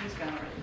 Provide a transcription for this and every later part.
He's gone already.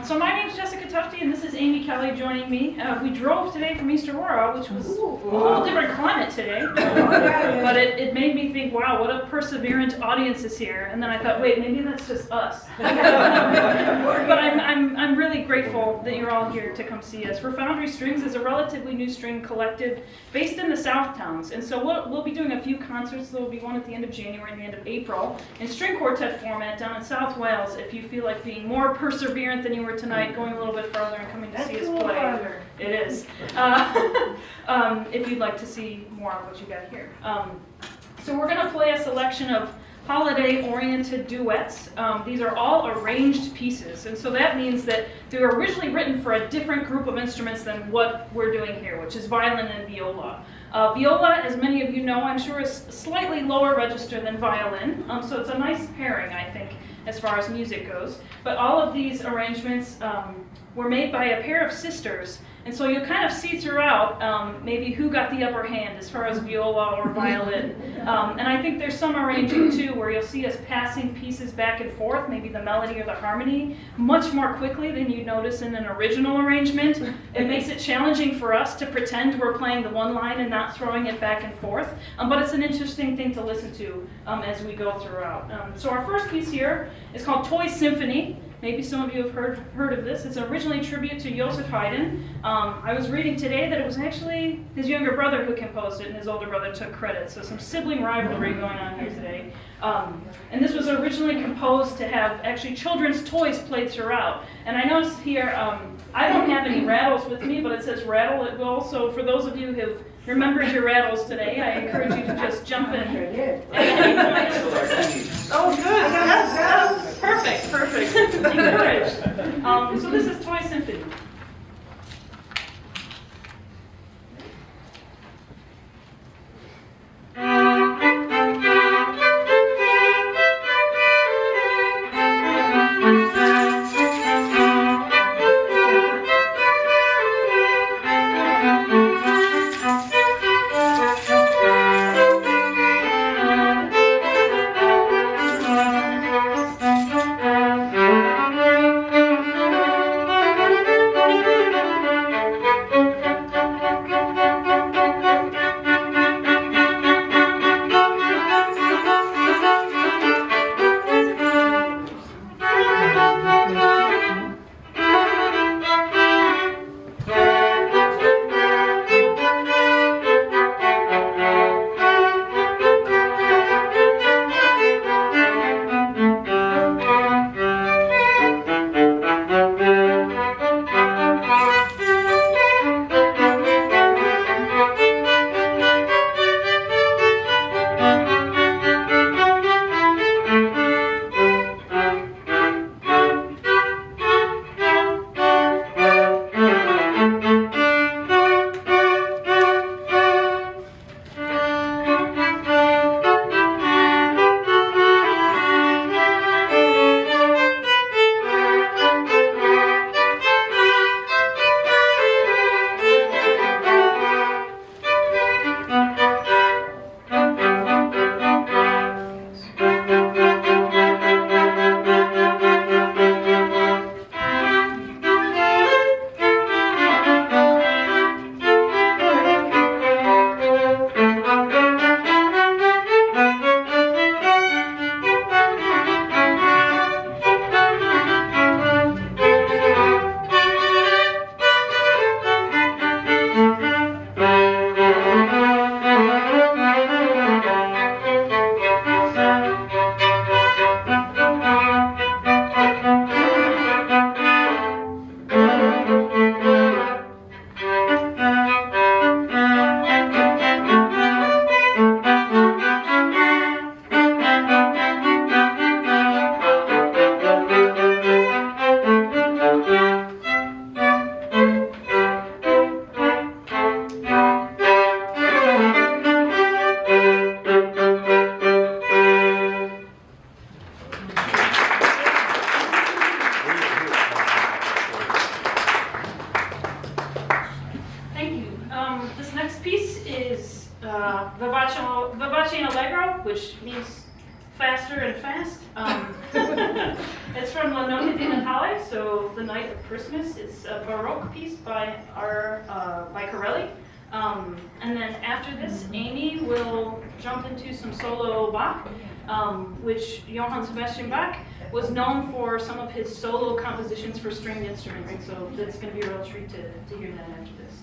So my name's Jessica Tufte, and this is Amy Kelly joining me. We drove today from East Aurora, which was a little different climate today, but it made me think, wow, what a perseverant audience is here. And then I thought, wait, maybe that's just us. But I'm really grateful that you're all here to come see us. Refoundry Strings is a relatively new string collective based in the Southtowns, and so we'll be doing a few concerts. There will be one at the end of January and the end of April in string quartet format down in South Wales. If you feel like being more perseverant than you were tonight, going a little bit further and coming to see us play. It is. If you'd like to see more of what you got here. So we're going to play a selection of holiday-oriented duets. These are all arranged pieces, and so that means that they were originally written for a different group of instruments than what we're doing here, which is violin and viola. Viola, as many of you know, I'm sure, is slightly lower register than violin, so it's a nice pairing, I think, as far as music goes. But all of these arrangements were made by a pair of sisters, and so you'll kind of see throughout maybe who got the upper hand as far as viola or violin. And I think there's some arranging too where you'll see us passing pieces back and forth, maybe the melody or the harmony, much more quickly than you notice in an original arrangement. It makes it challenging for us to pretend we're playing the one line and not throwing it back and forth, but it's an interesting thing to listen to as we go throughout. So our first piece here is called Toy Symphony. Maybe some of you have heard of this. It's originally a tribute to Joseph Haydn. I was reading today that it was actually his younger brother who composed it, and his older brother took credit. So some sibling rivalry going on here today. And this was originally composed to have actually children's toys played throughout. And I noticed here, I don't have any rattles with me, but it says rattle at will. So for those of you who've remembered your rattles today, I encourage you to just jump in at any point. Oh, good. Yes. Perfect. Encouraged. So this is Toy Symphony. Vivace and Allegro, which means faster and fast. It's from La Notte di Natale, so the night of Christmas. It's a Baroque piece by Corelli. And then after this, Amy will jump into some solo Bach, which Johann Sebastian Bach was known for some of his solo compositions for stringed instruments. And so it's going to be a real treat to hear that after this.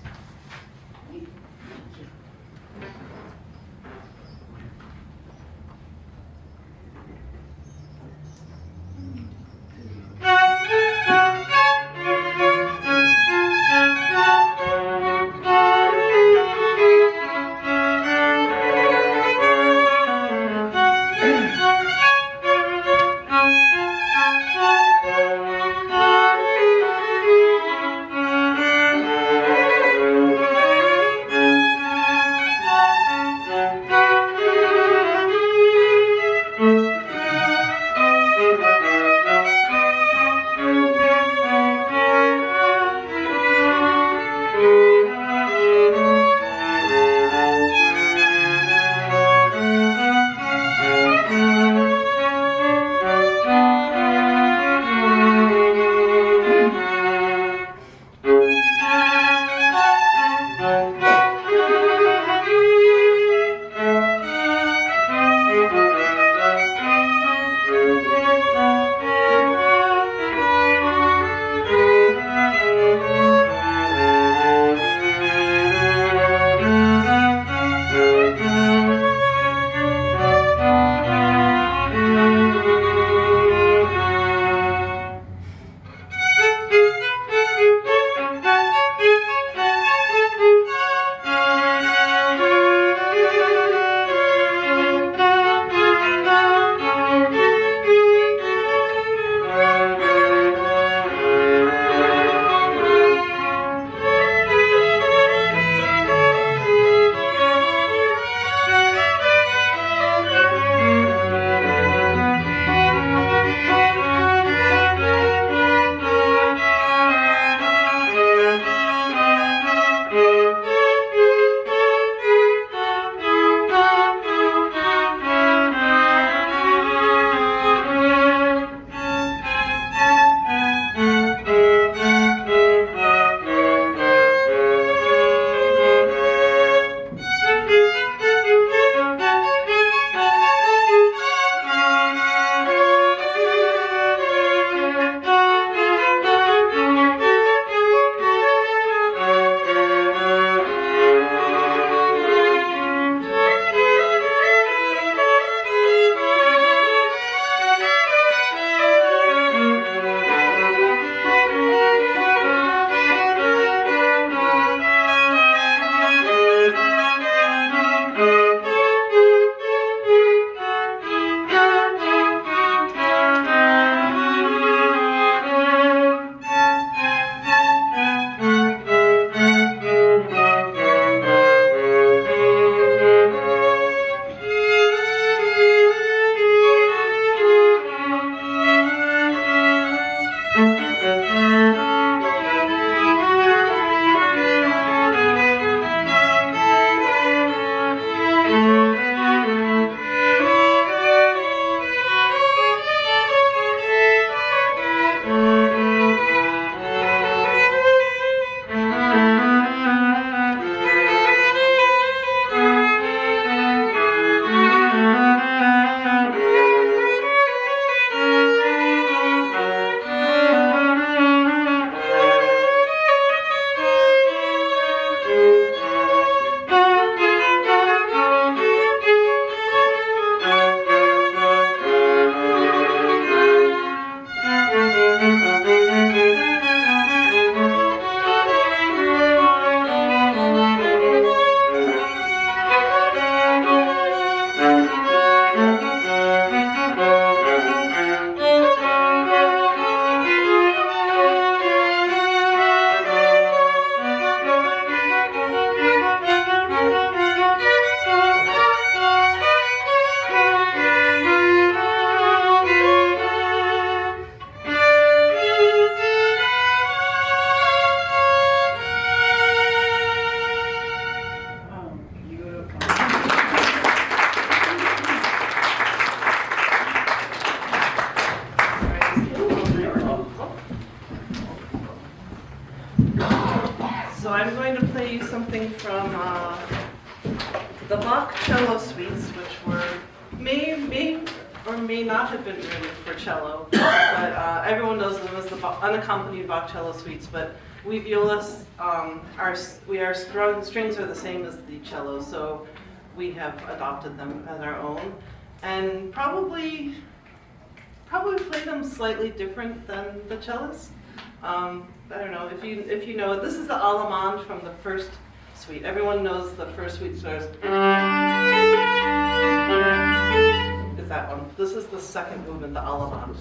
came from the Bach cello suites, which were may or may not have been written for cello, but everyone knows them as the unaccompanied Bach cello suites. But we violas, our strings are the same as the cello, so we have adopted them as our own, and probably play them slightly different than the cellos. I don't know if you know it. This is the allemande from the first suite. Everyone knows the first suite starts. Is that one? This is the second movement, the allemande.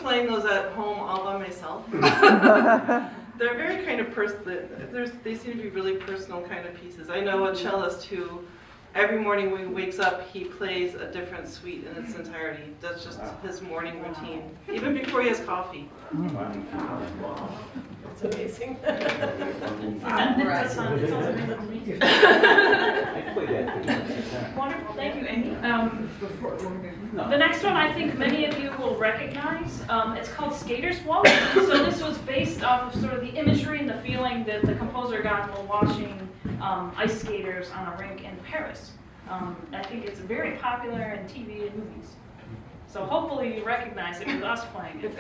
playing those at home all by myself. They're very kind of they seem to be really personal kind of pieces. I know a cellist who every morning when he wakes up, he plays a different suite in its entirety. That's just his morning routine, even before he has coffee. That's amazing. Wonderful, thank you, Amy. The next one I think many of you will recognize. It's called Skater's Walk. So this was based off of sort of the imagery and the feeling that the composer got while watching ice skaters on a rink in Paris. I think it's very popular in TV and movies. So hopefully you recognize it with us playing it.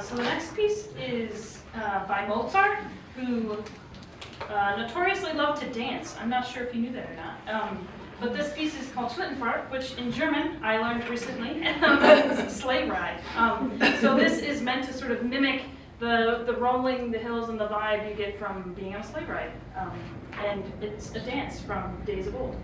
So the next piece is by Mozart, who notoriously loved to dance. I'm not sure if you knew that or not. But this piece is called Schlittenfahrt, which in German I learned recently means sleigh ride. So this is meant to sort of mimic the rolling, the hills, and the vibe you get from being on a sleigh ride. And it's a dance from days of old.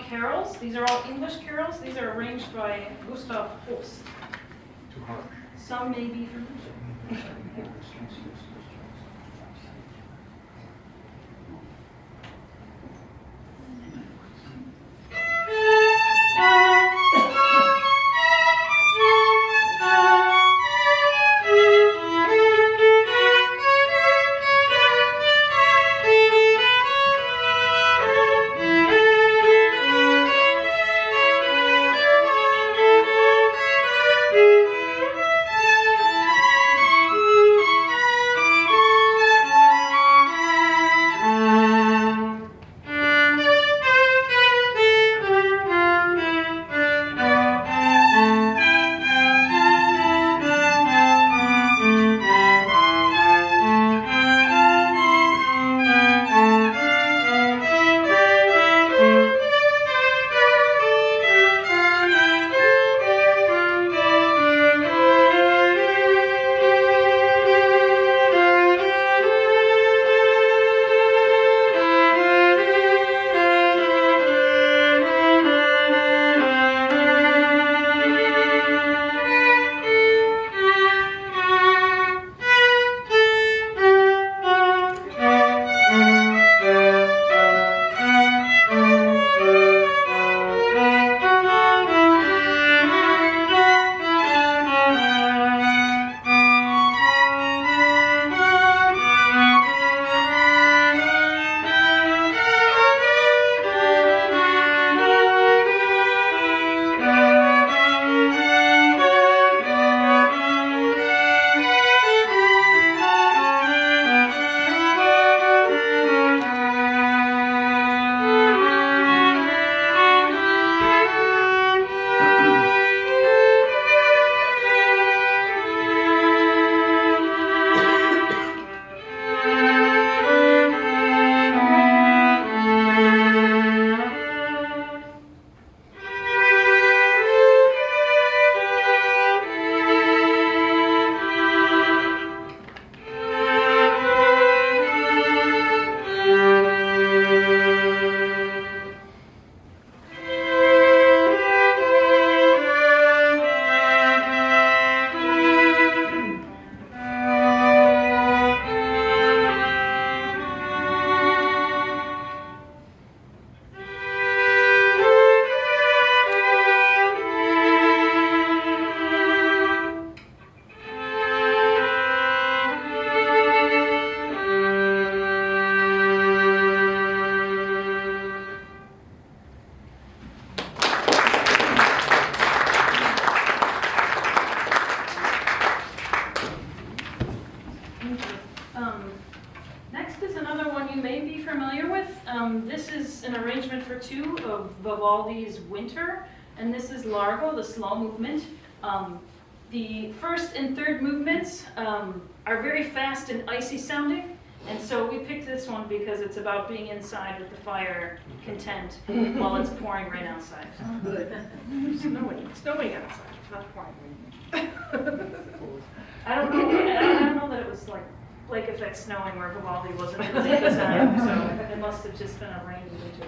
carols. These are all English carols. These are arranged by Gustav Holst. Too harsh. Some may be from Egypt. Next is another one you may be familiar with. This is an arrangement for two of Vivaldi's Winter, and this is Largo, the slow movement. The first and third movements are very fast and icy sounding, and so we picked this one because it's about being inside with the fire content while it's pouring right outside. Good. Snowing outside, not pouring rain. I don't know that it was like lake effect snowing where Vivaldi wasn't at the time, so it must have just been a rainy winter.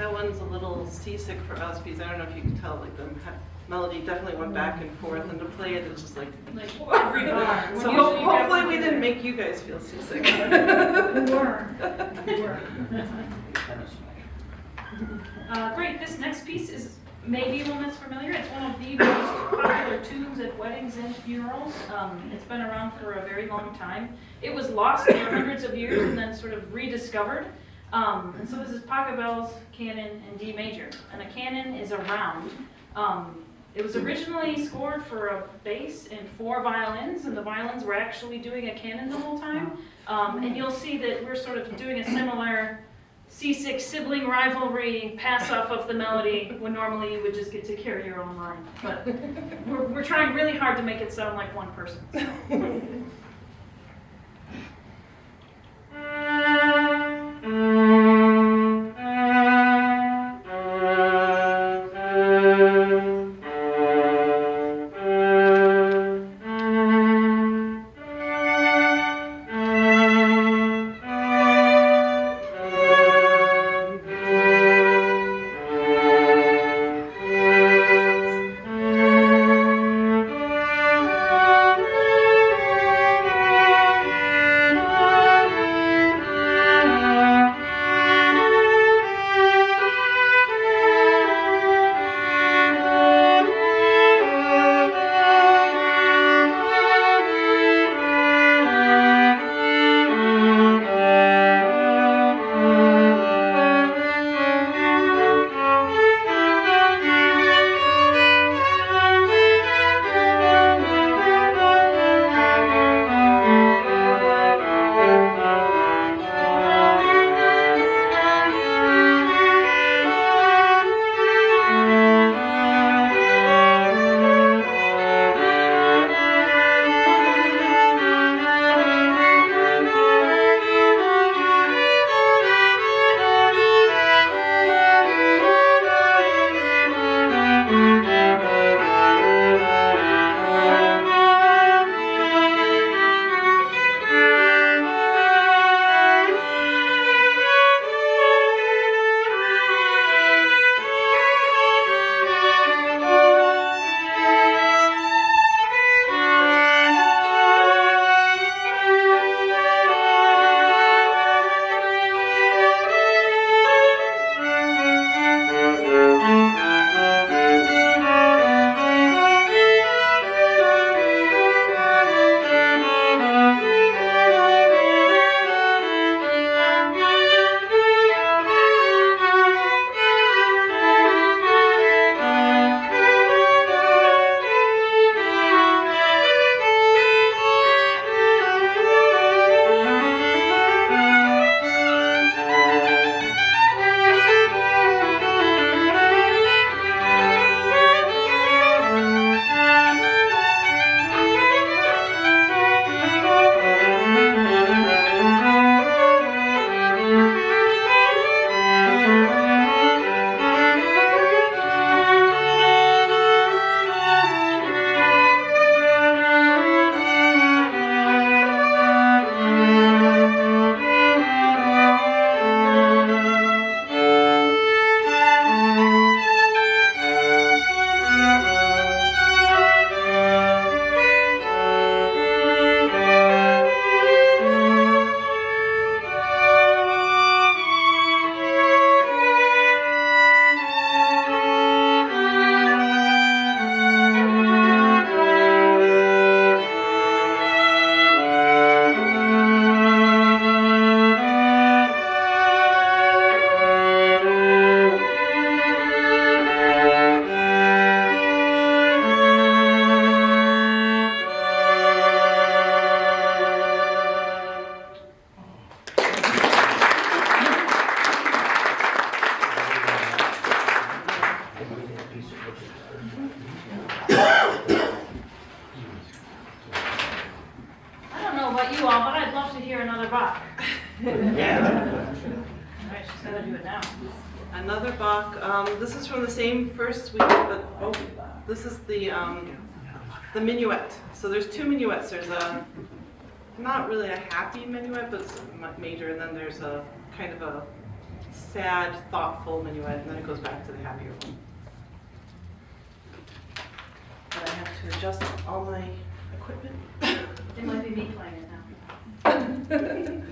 That one's a little seasick for us because I don't know if you can tell, like the melody definitely went back and forth, and to play it, it's just like every bar. So hopefully we didn't make you guys feel seasick. We were. Great, this next piece is maybe one that's familiar. It's one of the most popular tunes at weddings and funerals. It's been around for a very long time. It was lost for hundreds of years and then sort of rediscovered. And so this is Pachelbel's canon in D major. And a canon is a round. It was originally scored for a bass and 4 violins, and the violins were actually doing a canon the whole time. And you'll see that we're sort of doing a similar C6 sibling rivalry pass off of the melody when normally you would just get to carry your own line. But we're trying really hard to make it sound like one person. So. you all, but I'd love to hear another Bach. Yeah. All right, she's got to do it now. Another Bach. This is from the same first suite, but this is the minuet. So there's two minuets. There's a not really a happy minuet, but it's major, and then there's a kind of a sad, thoughtful minuet, and then it goes back to the happier one. But I have to adjust all my equipment. It might be me playing it now.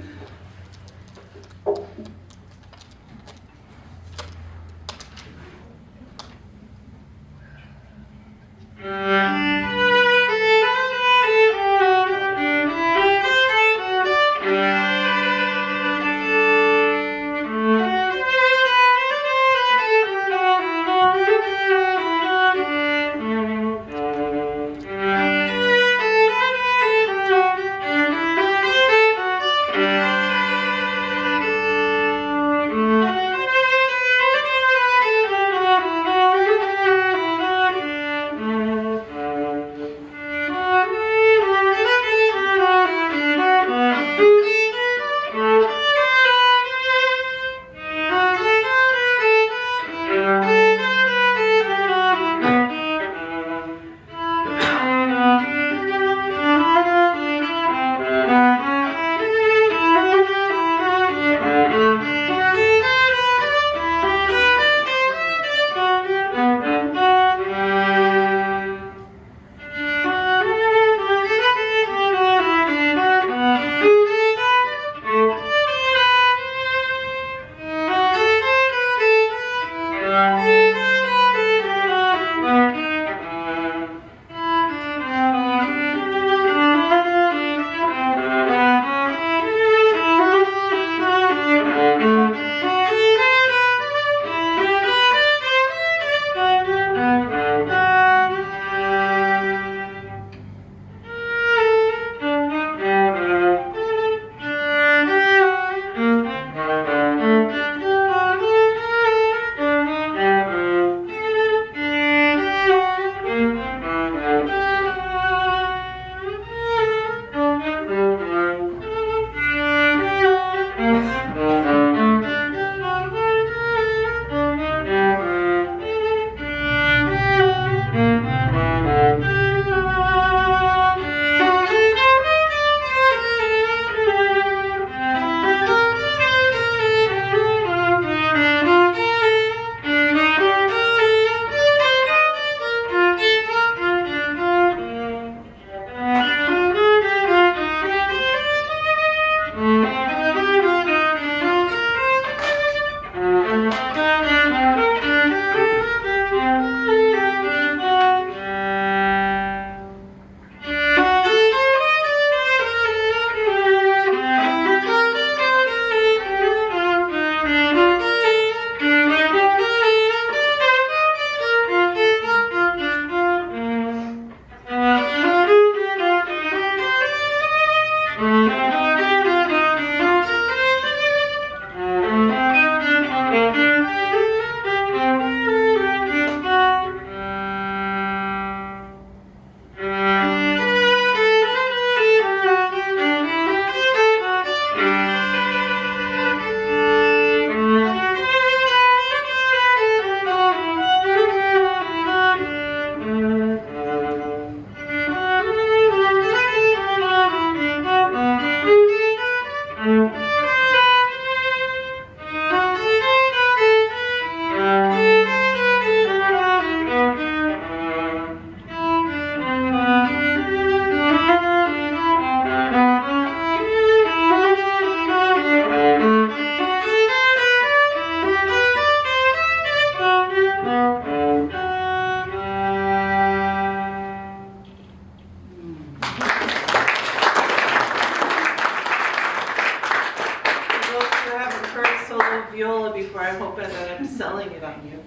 viola before, I'm hoping that I'm selling it on you.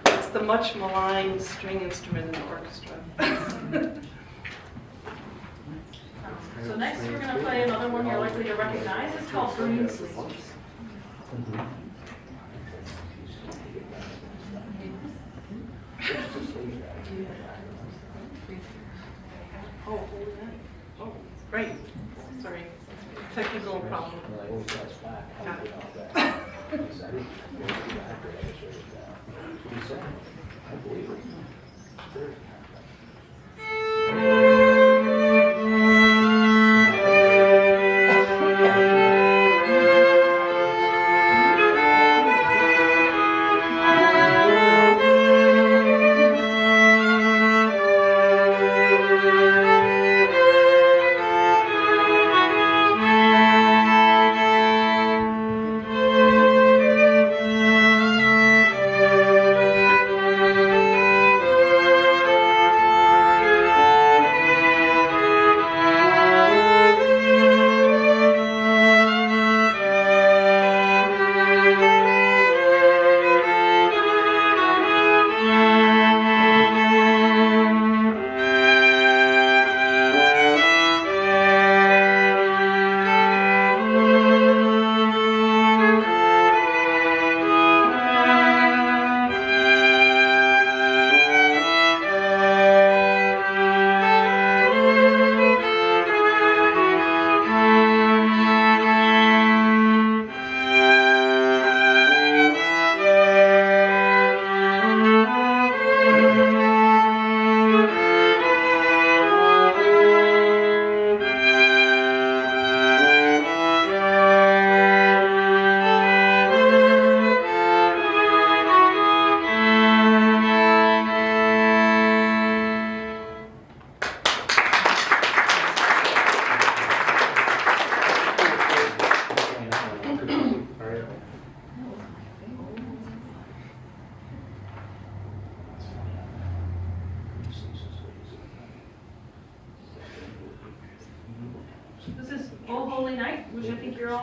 It's the much maligned string instrument in the orchestra. So next we're going to play another one you're likely to recognize. It's called Green Sleeves. Oh, oh, right. Sorry. Technical problem. Got it.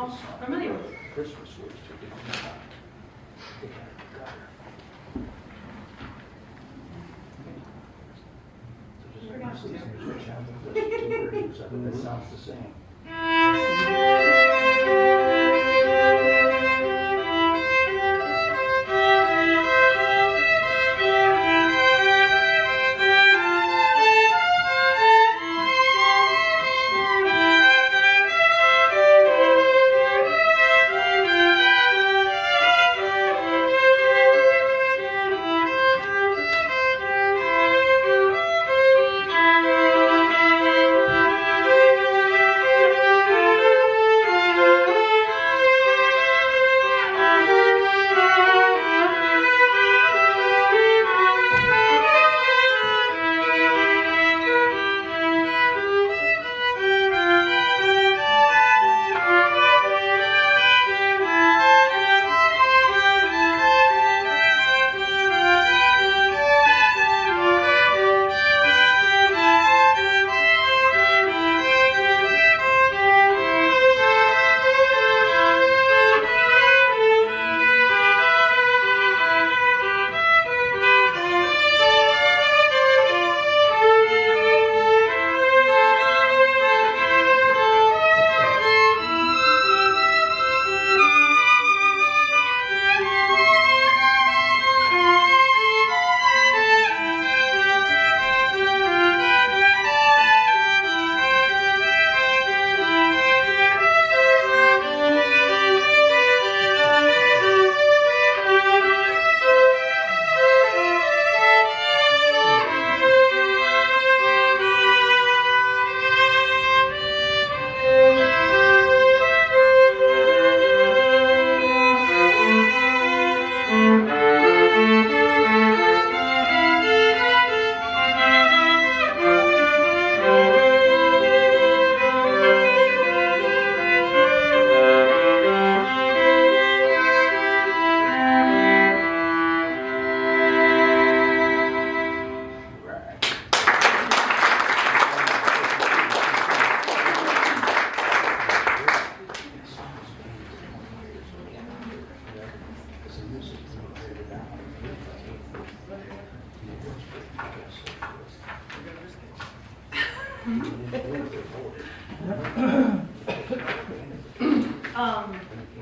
all familiar with. Christmas was to do that. They had a gutter. So just switch out the two versions of it, that sounds the same.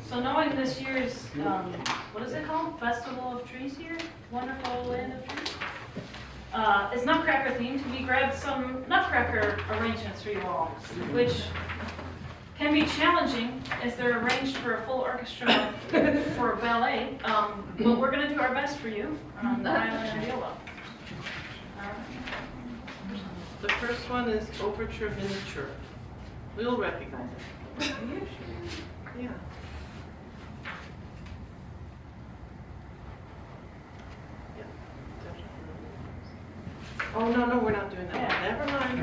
So knowing this year's, what is it called? Festival of Trees here? Wonderful Land of Trees? It's Nutcracker themed. We grabbed some Nutcracker arrangements for you all, which can be challenging as they're arranged for a full orchestra for a ballet, but we're going to do our best for you on the violin and viola. The first one is Overture Miniature. We'll recognize it. Yeah. Oh, no, we're not doing that one. Never mind.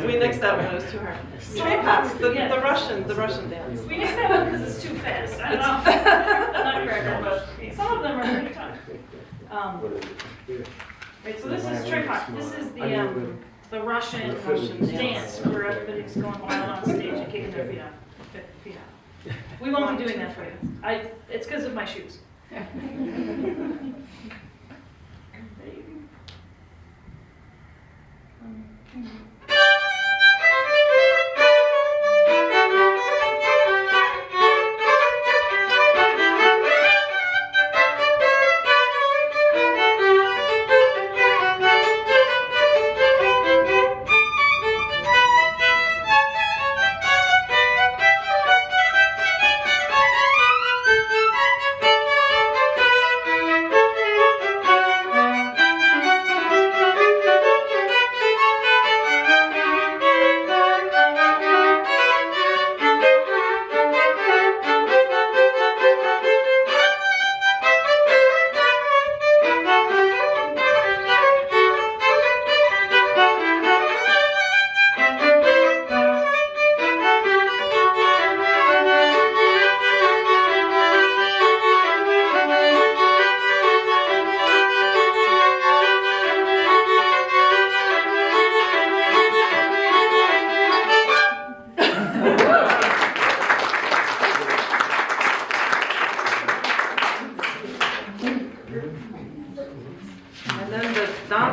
We nixed that one, it was too hard. Trepas, the Russian dance. We missed that one because it's too fast. I don't know. The Nutcracker, but some of them are pretty tough. Right, so this is Trepak. This is the Russian dance where everybody's going wild on stage and kicking their feet out. We won't be doing that for you. It's because of my shoes.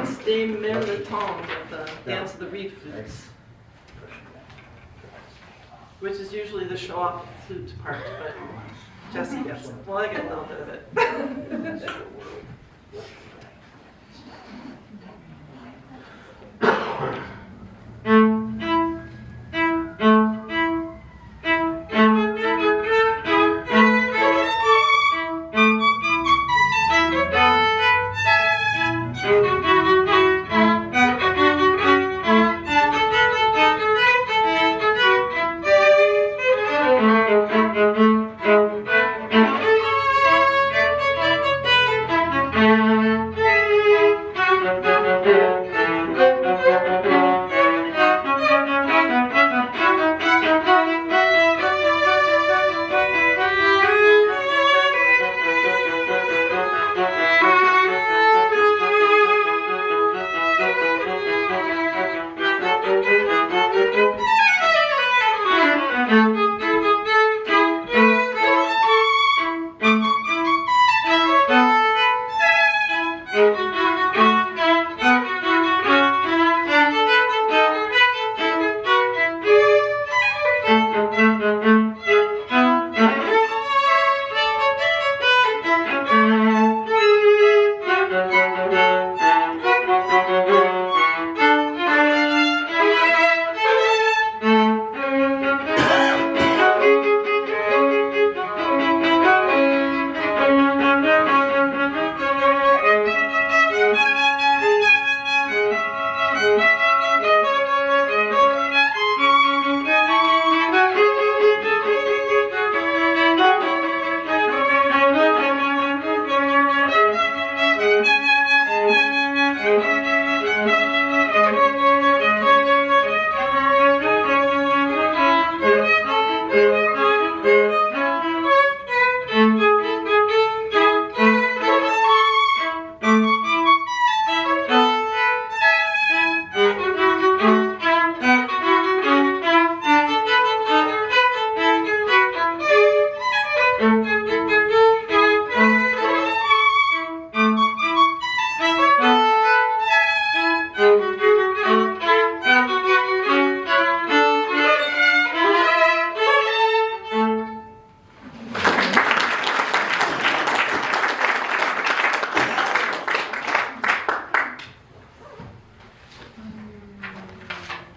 danse des militants, the dance of the reed flutes, which is usually the show-off flute part, but Jesse gets it. Well, I get a little bit of it.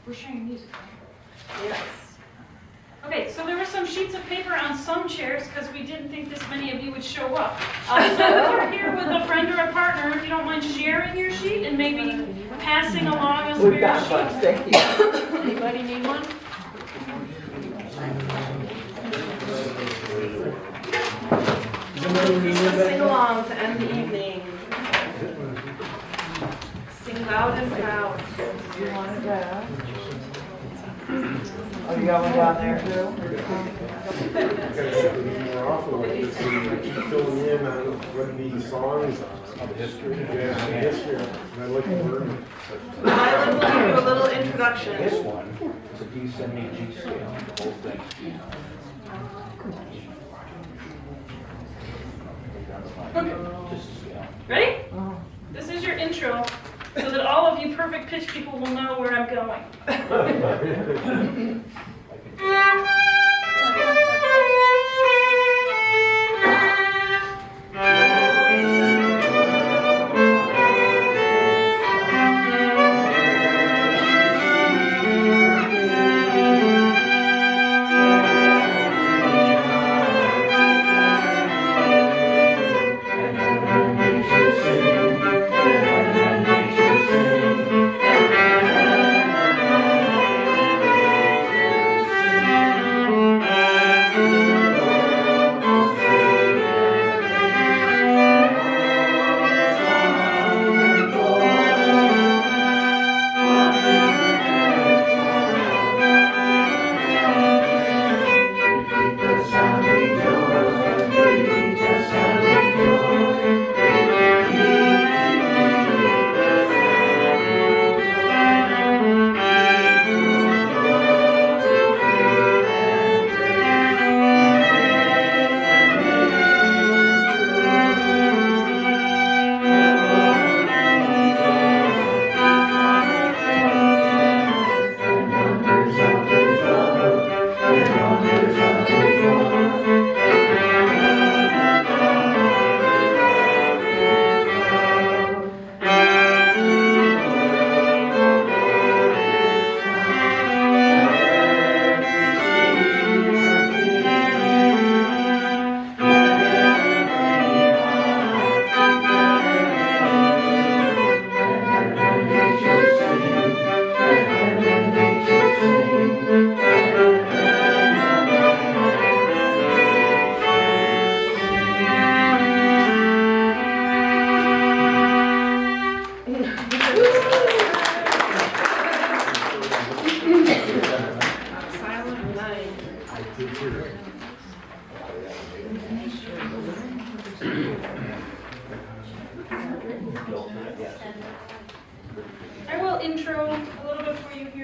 We're sharing music, right? Yes. Okay, so there were some sheets of paper on some chairs because we didn't think this many of you would show up. So if you're here with a friend or a partner, if you don't mind sharing your sheet and maybe passing along a spare We've got one, sheet. thank you. Anybody need one? Sing along to end the evening. Sing loud and proud. You want to go? Oh, you got one down there too? More often, like this, filling in on what the songs are. History. Yeah, history. And I like the word. Mylan will give you a little introduction. This one, it's a D semi G scale, the whole thing. Just a scale. Ready? This is your intro, so that all of you perfect pitch people will know where I'm going.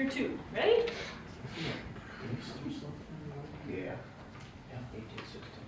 year 2. Ready? Yeah. Yeah, 1816.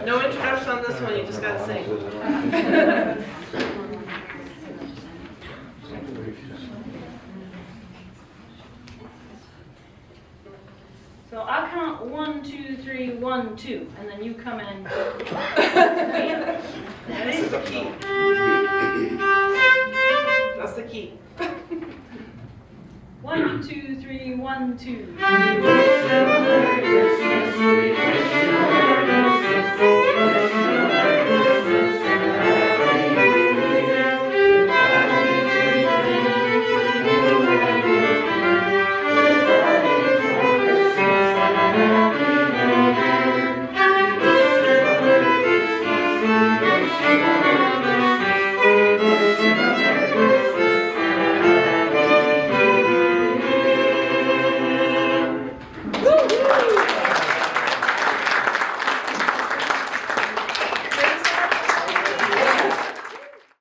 No introduction on this one, you just gotta sing. So I'll count 1, 2, 3, 1, 2, and then you come in. This is the key. That's the key. 1, 2, 3, 1, 2.